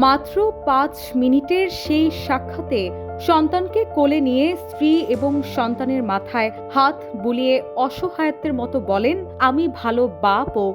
মাত্র 5 মিনিটের সেই সাক্ষাতে সন্তানকে কোলে নিয়ে স্ত্রী এবং সন্তানের মাথায় হাত বুলিয়ে অসহায়ত্বের মতো বলেন, আমি ভালো বাপ ও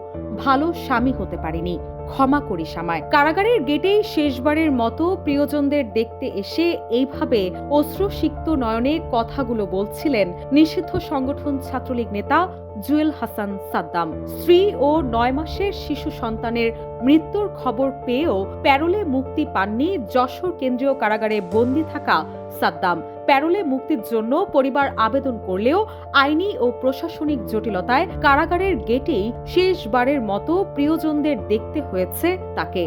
ভালো স্বামী হতে পারিনি, ক্ষমা করিস আমায়। কারাগারের গেটেই শেষবারের মতো প্রিয়জনদের দেখতে এসে এইভাবে অশ্রুসিক্ত নয়নে কথাগুলো বলছিলেন নিষিদ্ধ সংগঠন ছাত্রলীগ নেতা জুয়েল হাসান সাদ্দাম। স্ত্রী ও 9 মাসের শিশু সন্তানের মৃত্যুর খবর পেয়েও প্যারোলে মুক্তি পাননি যশোর কেন্দ্রীয় কারাগারে বন্দী থাকা সাদ্দাম। প্যারোলে মুক্তির জন্য পরিবার আবেদন করলেও আইনি ও প্রশাসনিক জটিলতায় কারাগারের গেটেই শেষবারের মতো প্রিয়জনদের দেখতে হয়েছে তাকে।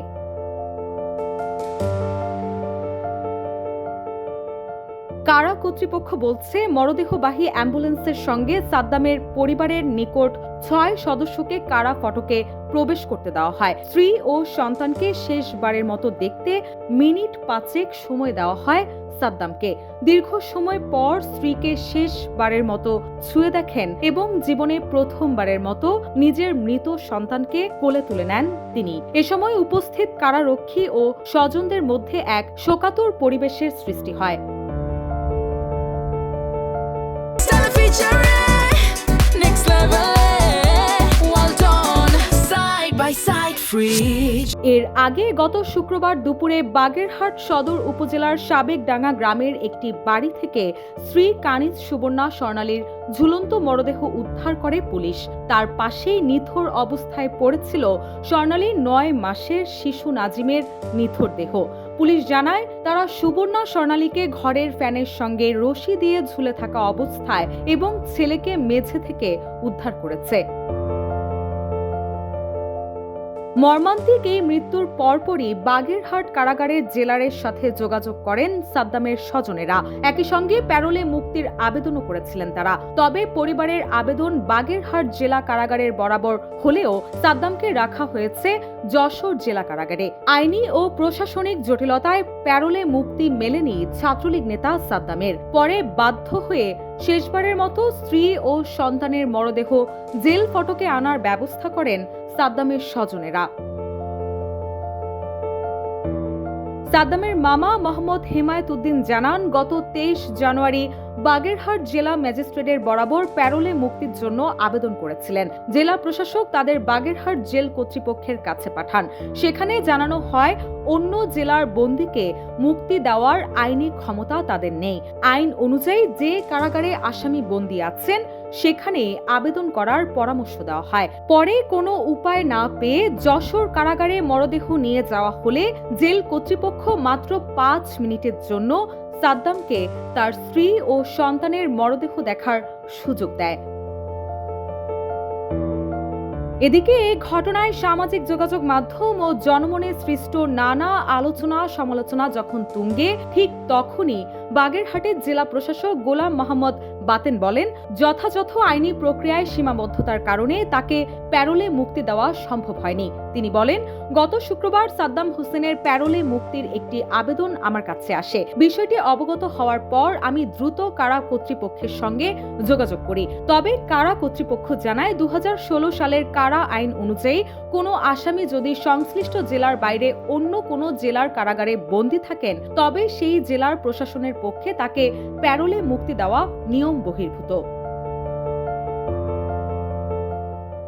কারা কর্তৃপক্ষ বলছে, মরদেহবাহী অ্যাম্বুলেন্সের সঙ্গে সাদ্দামের পরিবারের নিকট 6 সদস্যকে কারা ফটকে প্রবেশ করতে দেওয়া হয়। স্ত্রী ও সন্তানকে শেষবারের মতো দেখতে মিনিট 5 সময় দেওয়া হয় সাদ্দামকে। দীর্ঘ সময় পর স্ত্রীকে শেষবারের মতো ছুঁয়ে দেখেন এবং জীবনে প্রথমবারের মতো নিজের মৃত সন্তানকে কোলে তুলে নেন তিনি। এ সময় উপস্থিত কারারক্ষী ও স্বজনদের মধ্যে এক শোকাতুর পরিবেশের সৃষ্টি হয়। এর আগে গত শুক্রবার দুপুরে বাগেরহাট সদর উপজেলার সাবেকডাঙ্গা গ্রামের একটি বাড়ি থেকে স্ত্রী কানিজ সুবর্ণা স্বর্ণালীর ঝুলন্ত মরদেহ উদ্ধার করে পুলিশ। তার পাশেই নিথর অবস্থায় পড়েছিল স্বর্ণালীর 9 মাসের শিশু নাজিমের নিথর দেহ। পুলিশ জানায়, তারা সুবর্ণা স্বর্ণালীকে ঘরের ফ্যানের সঙ্গে রশি দিয়ে ঝুলে থাকা অবস্থায় এবং ছেলেকে মেঝে থেকে উদ্ধার করেছে। মর্মান্তিক এই মৃত্যুর পরপরই বাগেরহাট কারাগারের জেলারের সাথে যোগাযোগ করেন সাদ্দামের স্বজনেরা। একই সঙ্গে প্যারোলে মুক্তির আবেদনও করেছিলেন তারা। তবে পরিবারের আবেদন বাগেরহাট জেলা কারাগারের বরাবর হলেও সাদ্দামকে রাখা হয়েছে যশোর জেলা কারাগারে। আইনি ও প্রশাসনিক জটিলতায় প্যারোলে মুক্তি মেলেনি ছাত্রলীগ নেতা সাদ্দামের। পরে বাধ্য হয়ে শেষবারের মতো স্ত্রী ও সন্তানের মরদেহ জেল ফটকে আনার ব্যবস্থা করেন সাদ্দামের স্বজনেরা। সাদ্দামের মামা মোহাম্মদ হেমায়েত উদ্দিন জানান, গত 23 জানুয়ারি বাগেরহাট জেলা ম্যাজিস্ট্রেটের বরাবর প্যারোলে মুক্তির জন্য আবেদন করেছিলেন। জেলা প্রশাসক তাদের বাগেরহাট জেল কর্তৃপক্ষের কাছে পাঠান। সেখানে জানানো হয়, অন্য জেলার বন্দীকে মুক্তি দেওয়ার আইনি ক্ষমতা তাদের নেই। আইন অনুযায়ী যে কারাগারে আসামি বন্দী আছেন সেখানে আবেদন করার পরামর্শ দেওয়া হয়। পরে কোনো উপায় না পেয়ে যশোর কারাগারে মরদেহ নিয়ে যাওয়া হলে জেল কর্তৃপক্ষ মাত্র 5 মিনিটের জন্য সাদ্দামকে তার স্ত্রী ও সন্তানের মরদেহ দেখার সুযোগ দেয়। এদিকে এই ঘটনায় সামাজিক যোগাযোগ মাধ্যম ও জনমনে সৃষ্ট নানা আলোচনা সমালোচনা যখন তুঙ্গে, ঠিক তখনই বাগেরহাটের জেলা প্রশাসক গোলাম মোহাম্মদ বাতেন বলেন, যথাযথ আইনি প্রক্রিয়ায় সীমাবদ্ধতার কারণে তাকে প্যারোলে মুক্তি দেওয়া সম্ভব হয়নি। তিনি বলেন, গত শুক্রবার সাদ্দাম হোসেনের প্যারোলে মুক্তির একটি আবেদন আমার কাছে আসে। বিষয়টি অবগত হওয়ার পর আমি দ্রুত কারা কর্তৃপক্ষের সঙ্গে যোগাযোগ করি। তবে কারা কর্তৃপক্ষ জানায়, 2016 সালের কারা আইন অনুযায়ী কোনো আসামি যদি সংশ্লিষ্ট জেলার বাইরে অন্য কোনো জেলার কারাগারে বন্দী থাকেন, তবে সেই জেলার প্রশাসনের পক্ষে তাকে প্যারোলে মুক্তি দেওয়া নিয়ম বহির্ভূত।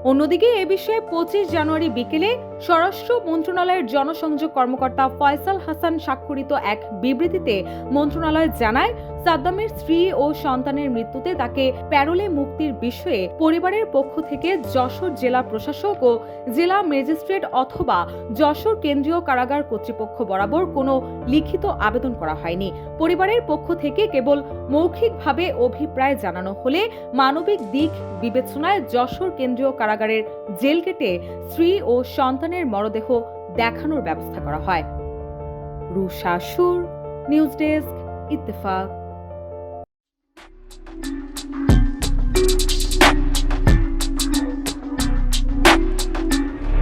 অন্যদিকে এ বিষয়ে 25 জানুয়ারি বিকেলে স্বরাষ্ট্র মন্ত্রণালয়ের জনসংযোগ কর্মকর্তা ফয়সাল হাসান স্বাক্ষরিত এক বিবৃতিতে মন্ত্রণালয় জানায়, সাদ্দামের স্ত্রী ও সন্তানের মৃত্যুতে তাকে প্যারোলে মুক্তির বিষয়ে পরিবারের পক্ষ থেকে যশোর জেলা প্রশাসক ও জেলা ম্যাজিস্ট্রেট অথবা যশোর কেন্দ্রীয় কারাগার কর্তৃপক্ষ বরাবর কোনো লিখিত আবেদন করা হয়নি। পরিবারের পক্ষ থেকে কেবল মৌখিকভাবে অভিপ্রায় জানানো হলে মানবিক দিক বিবেচনায় যশোর কেন্দ্রীয় কারাগারের জেল গেটে স্ত্রী ও সন্তানের মরদেহ দেখানোর ব্যবস্থা করা হয়। রুশা সুর, নিউজ ডেস্ক, ইত্তেফাক।